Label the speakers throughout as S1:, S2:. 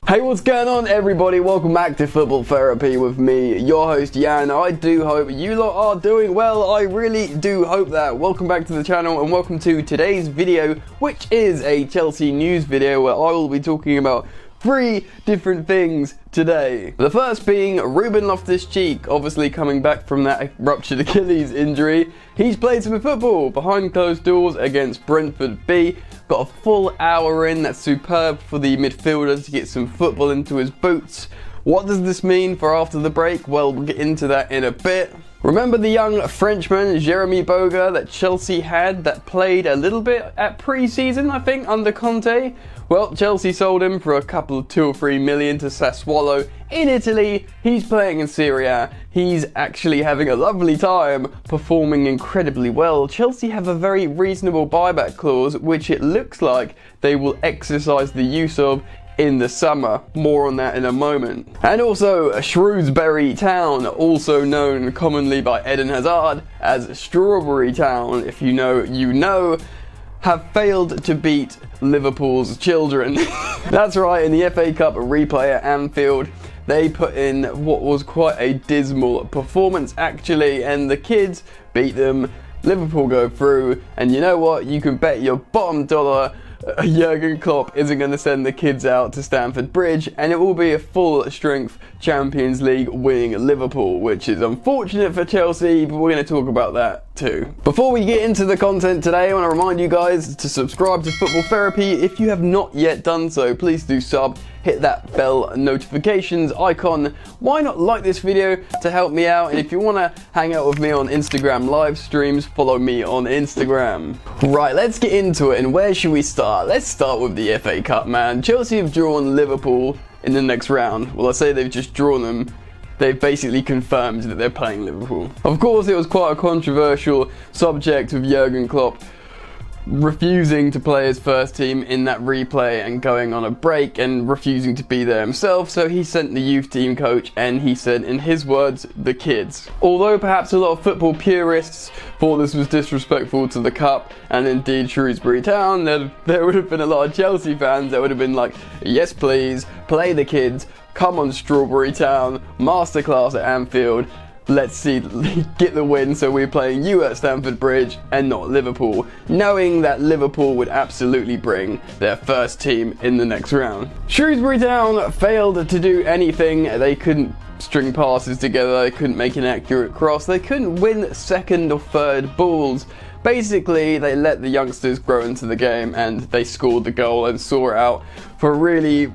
S1: Hey, what's going on everybody? Welcome back to Football Therapy with me, your host Jan. I do hope you lot are doing well. I really do hope that. Welcome back to the channel and welcome to today's video, which is a Chelsea news video where I will be talking about 3 different things today. The first being Ruben Loftus-Cheek, obviously coming back from that ruptured Achilles injury. He's played some football behind closed doors against Brentford B. Got a full hour in. That's superb for the midfielder to get some football into his boots. What does this mean for after the break? Well, we'll get into that in a bit. Remember the young Frenchman, Jeremy Boga, that Chelsea had that played a little bit at pre-season, I think, under Conte? Well, Chelsea sold him for a couple of 2 or 3 million to Sassuolo in Italy. He's playing in Serie A. He's actually having a lovely time, performing incredibly well. Chelsea have a very reasonable buyback clause, which it looks like they will exercise the use of in the summer. More on that in a moment. And also Shrewsbury Town, also known commonly by Eden Hazard as Strawberry Town, if you know, you know, have failed to beat Liverpool's children. That's right, in the FA Cup replay at Anfield, they put in what was quite a dismal performance actually, and the kids beat them. Liverpool go through, and you know what? You can bet your bottom dollar Jurgen Klopp isn't going to send the kids out to Stamford Bridge, and it will be a full-strength Champions League winning Liverpool, which is unfortunate for Chelsea, but we're going to talk about that too. Before we get into the content today, I want to remind you guys to subscribe to Football Therapy. If you have not yet done so, please do sub. Hit that bell notifications icon. Why not like this video to help me out? And if you want to hang out with me on Instagram live streams, follow me on Instagram. Right, let's get into it. And where should we start? Let's start with the FA Cup, man. Chelsea have drawn Liverpool in the next round. Well, I say they've just drawn them. They've basically confirmed that they're playing Liverpool. Of course, it was quite a controversial subject with Jurgen Klopp refusing to play his first team in that replay and going on a break and refusing to be there himself, so he sent the youth team coach and he sent, in his words, the kids. Although perhaps a lot of football purists thought this was disrespectful to the cup and indeed Shrewsbury Town, there would have been a lot of Chelsea fans that would have been like, yes please, play the kids, come on Strawberry Town, masterclass at Anfield. Let's see, get the win, so we're playing you at Stamford Bridge and not Liverpool, knowing that Liverpool would absolutely bring their first team in the next round. Shrewsbury Town failed to do anything. They couldn't string passes together, they couldn't make an accurate cross, they couldn't win second or third balls. Basically, they let the youngsters grow into the game and they scored the goal and saw it out for a really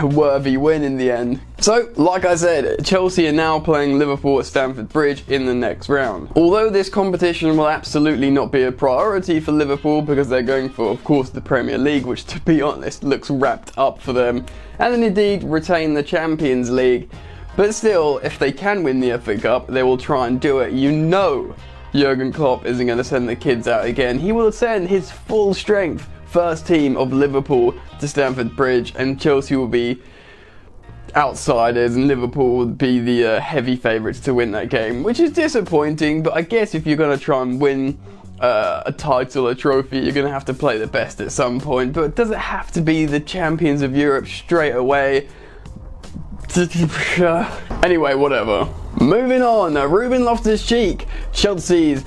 S1: worthy win in the end. So, like I said, Chelsea are now playing Liverpool at Stamford Bridge in the next round. Although this competition will absolutely not be a priority for Liverpool because they're going for, of course, the Premier League, which to be honest looks wrapped up for them, and then indeed retain the Champions League. But still, if they can win the FA Cup, they will try and do it. You know Jurgen Klopp isn't going to send the kids out again. He will send his full strength first team of Liverpool to Stamford Bridge, and Chelsea will be outsiders and Liverpool will be the heavy favourites to win that game, which is disappointing. But I guess if you're going to try and win a title, a trophy, you're going to have to play the best at some point. But does it have to be the champions of Europe straight away? Anyway, whatever. Moving on, Ruben Loftus-Cheek, Chelsea's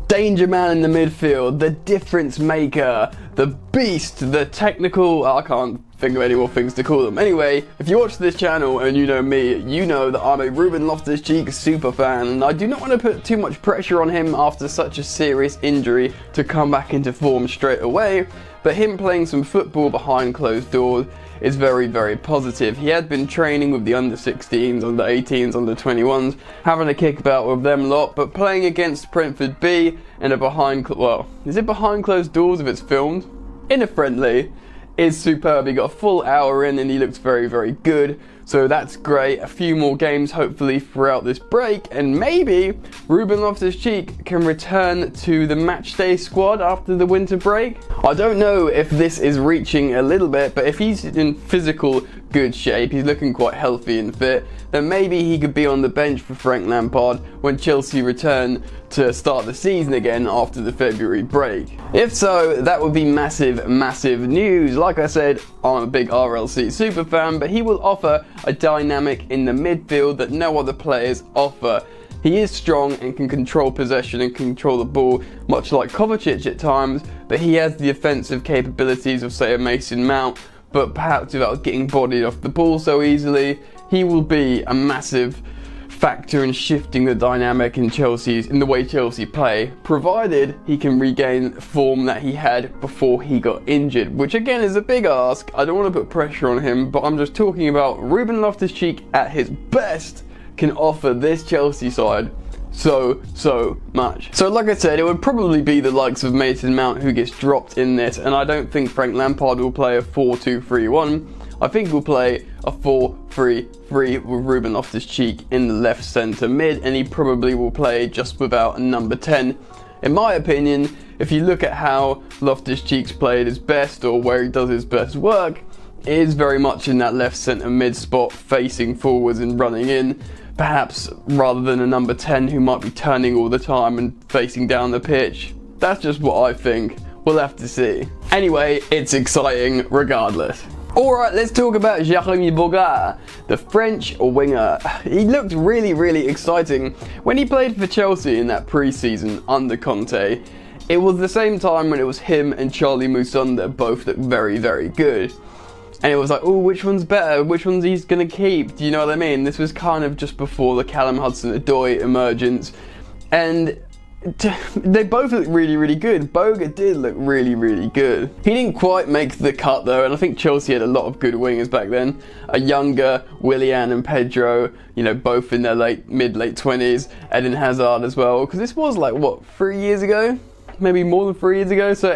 S1: danger man in the midfield, the difference maker, the beast, the technical, I can't think of any more things to call them. Anyway, if you watch this channel and you know me, you know that I'm a Ruben Loftus-Cheek super fan, and I do not want to put too much pressure on him after such a serious injury to come back into form straight away, but him playing some football behind closed doors is very, very positive. He had been training with the under-16s, under-18s, under-21s, having a kick about with them lot, but playing against Brentford B in a well, is it behind closed doors if it's filmed? In a friendly, is superb. He got a full hour in and he looks very, very good. So that's great. A few more games hopefully throughout this break, and maybe Ruben Loftus-Cheek can return to the matchday squad after the winter break. I don't know if this is reaching a little bit, but if he's in physical good shape, he's looking quite healthy and fit, then maybe he could be on the bench for Frank Lampard when Chelsea return to start the season again after the February break. If so, that would be massive, massive news. Like I said, I'm a big RLC super fan, but he will offer a dynamic in the midfield that no other players offer. He is strong and can control possession and control the ball, much like Kovacic at times, but he has the offensive capabilities of, say, a Mason Mount, but perhaps without getting bodied off the ball so easily. He will be a massive factor in shifting the dynamic in the way Chelsea play, provided he can regain form that he had before he got injured, which again is a big ask. I don't want to put pressure on him, but I'm just talking about Ruben Loftus-Cheek at his best can offer this Chelsea side so much. So like I said, it would probably be the likes of Mason Mount who gets dropped in this, and I don't think Frank Lampard will play a 4-2-3-1. I think we'll play a 4-3-3 with Ruben Loftus-Cheek in the left centre mid, and he probably will play just without a number 10. In my opinion, if you look at how Loftus-Cheek's played his best, or where he does his best work, it is very much in that left centre mid spot, facing forwards and running in, perhaps rather than a number 10 who might be turning all the time and facing down the pitch. That's just what I think. We'll have to see. Anyway, it's exciting regardless. Alright, let's talk about Jérémy Boga, the French winger. He looked really exciting when he played for Chelsea in that pre-season under Conte. It was the same time when it was him and Charlie Musonda both looked very good. And it was like, oh, which one's better? Which one's he's going to keep? Do you know what I mean? This was kind of just before the Callum Hudson-Odoi emergence. And they both look really good. Boga did look really good. He didn't quite make the cut though, and I think Chelsea had a lot of good wingers back then. A younger Willian and Pedro, you know, both in their mid-late 20s. Eden Hazard as well, because this was like, what, 3 years ago? Maybe more than 3 years ago, so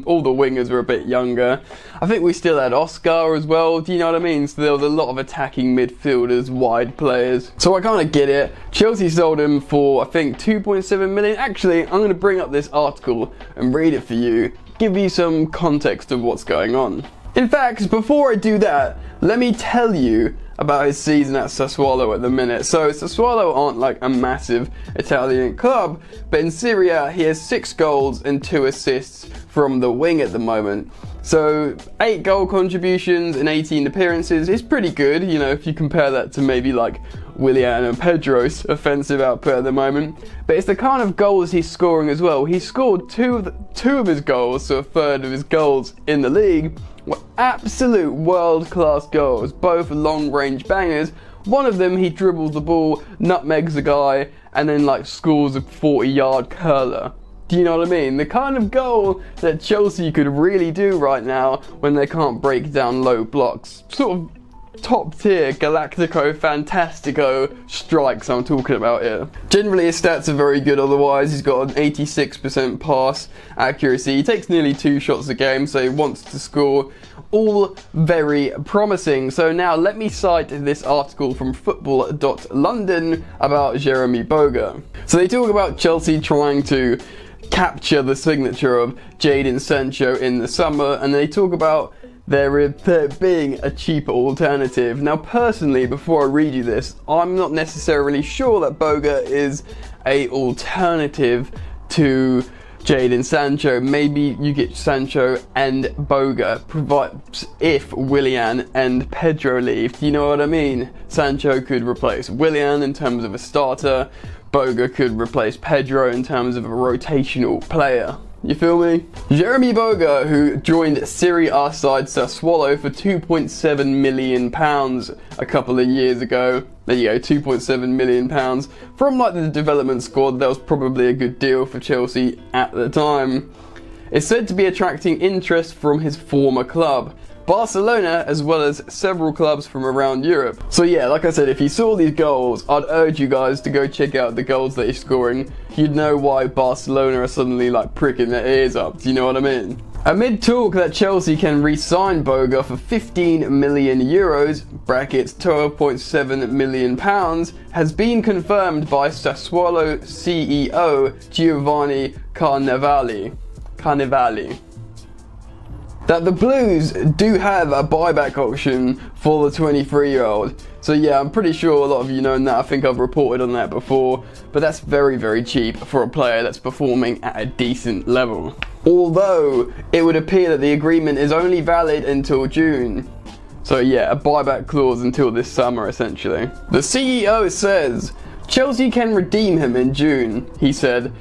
S1: all the wingers were a bit younger. I think we still had Oscar as well, do you know what I mean? So there was a lot of attacking midfielders, wide players. So I kind of get it. Chelsea sold him for, I think, 2.7 million. Actually, I'm going to bring up this article and read it for you, give you some context of what's going on. In fact, before I do that, let me tell you about his season at Sassuolo at the minute. So Sassuolo aren't like a massive Italian club, but in Serie A he has 6 goals and 2 assists from the wing at the moment. So 8 goal contributions and 18 appearances is pretty good, you know, if you compare that to maybe like Willian and Pedro's offensive output at the moment. But it's the kind of goals he's scoring as well. He scored two of his goals, so a third of his goals in the league, were absolute world-class goals, both long-range bangers. One of them, he dribbles the ball, nutmegs a guy, and then like scores a 40-yard curler. Do you know what I mean? The kind of goal that Chelsea could really do right now when they can't break down low blocks. Sort of top tier Galactico Fantastico strikes I'm talking about here. Generally his stats are very good otherwise. He's got an 86% pass accuracy. He takes nearly 2 shots a game, so he wants to score. All very promising. So now let me cite this article from football.london about Jérémy Boga. So they talk about Chelsea trying to capture the signature of Jadon Sancho in the summer, and they talk about there being a cheaper alternative. Now personally, before I read you this, I'm not necessarily sure that Boga is a alternative to Jadon Sancho. Maybe you get Sancho and Boga if Willian and Pedro leave. Do you know what I mean? Sancho could replace Willian in terms of a starter. Boga could replace Pedro in terms of a rotational player. You feel me? Jérémy Boga, who joined Serie A side Sassuolo for £2.7 million a couple of years ago. There you go, £2.7 million. From like the development squad, that was probably a good deal for Chelsea at the time. It's said to be attracting interest from his former club, Barcelona, as well as several clubs from around Europe. So yeah, like I said, if you saw these goals, I'd urge you guys to go check out the goals that he's scoring. You'd know why Barcelona are suddenly like pricking their ears up, do you know what I mean? Amid talk that Chelsea can re-sign Boga for 15 million euros, brackets 12.7 million pounds, has been confirmed by Sassuolo CEO Giovanni Carnevali. that the Blues do have a buyback option for the 23-year-old. So yeah, I'm pretty sure a lot of you know that. I think I've reported on that before, but that's very, very cheap for a player that's performing at a decent level. Although, it would appear that the agreement is only valid until June. So yeah, a buyback clause until this summer, essentially. The CEO says, Chelsea can redeem him in June, he said,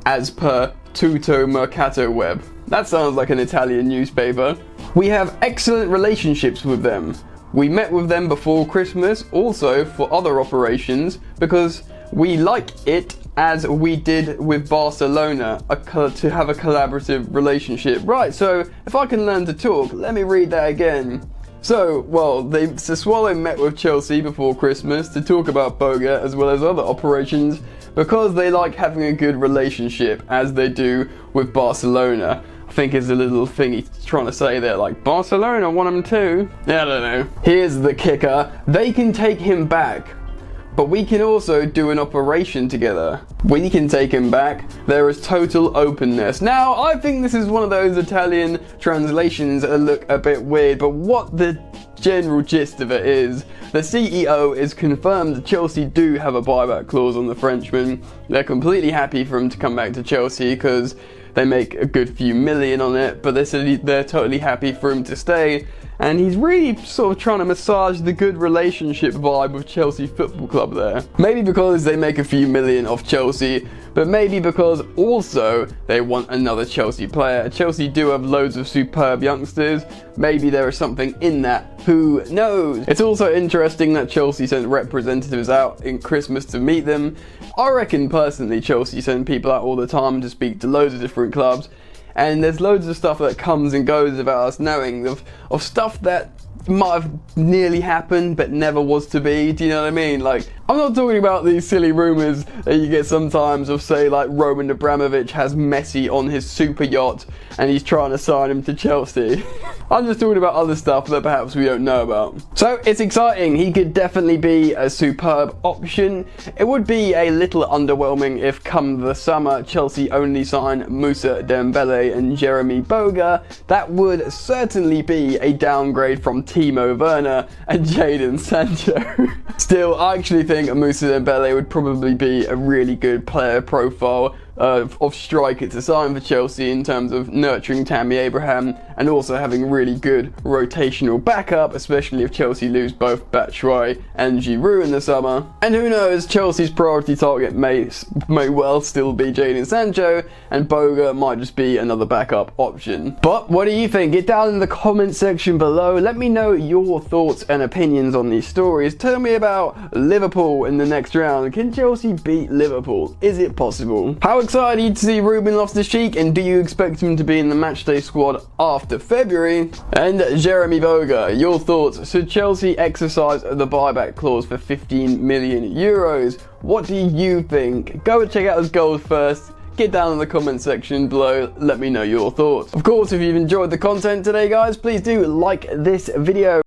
S1: as per Tutto Mercato Web. That sounds like an Italian newspaper. We have excellent relationships with them. We met with them before Christmas, also for other operations, because we like it as we did with Barcelona, to have a collaborative relationship. Right, so if I can learn to talk, let me read that again. So, well, the Swallow met with Chelsea before Christmas to talk about Boga as well as other operations because they like having a good relationship, as they do with Barcelona. I think is a little thing he's trying to say there, like, Barcelona want him too? Yeah, I don't know. Here's the kicker. They can take him back, but we can also do an operation together. We can take him back. There is total openness. Now, I think this is one of those Italian translations that look a bit weird, but what the general gist of it is, the CEO is confirmed that Chelsea do have a buyback clause on the Frenchman. They're completely happy for him to come back to Chelsea because they make a good few million on it, but they're totally happy for him to stay. And he's really sort of trying to massage the good relationship vibe with Chelsea Football Club there. Maybe because they make a few million off Chelsea, but maybe because also they want another Chelsea player. Chelsea do have loads of superb youngsters. Maybe there is something in that. Who knows? It's also interesting that Chelsea sent representatives out in Christmas to meet them. I reckon personally Chelsea send people out all the time to speak to loads of different clubs. And there's loads of stuff that comes and goes about us knowing of stuff that might have nearly happened but never was to be. Do you know what I mean? Like, I'm not talking about these silly rumours that you get sometimes of, say, like Roman Abramovich has Messi on his super yacht and he's trying to sign him to Chelsea. I'm just talking about other stuff that perhaps we don't know about. So it's exciting. He could definitely be a superb option. It would be a little underwhelming if come the summer Chelsea only sign Moussa Dembele and Jeremy Boga. That would certainly be a downgrade from Timo Werner and Jadon Sancho. Still, I actually think Moussa Dembele would probably be a really good player profile of striker to sign for Chelsea in terms of nurturing Tammy Abraham and also having really good rotational backup, especially if Chelsea lose both Batshuayi and Giroud in the summer. And who knows, Chelsea's priority target may well still be Jadon Sancho, and Boga might just be another backup option. But what do you think? Get down in the comment section below. Let me know your thoughts and opinions on these stories. Tell me about Liverpool in the next round. Can Chelsea beat Liverpool? Is it possible? How excited are you to see Ruben Loftus-Cheek, and do you expect him to be in the matchday squad after February? And Jeremy Boga, your thoughts. Should Chelsea exercise the buyback clause for 15 million euros? What do you think? Go and check out his goals first. Get down in the comment section below, let me know your thoughts. Of course, if you've enjoyed the content today, guys, please do like this video.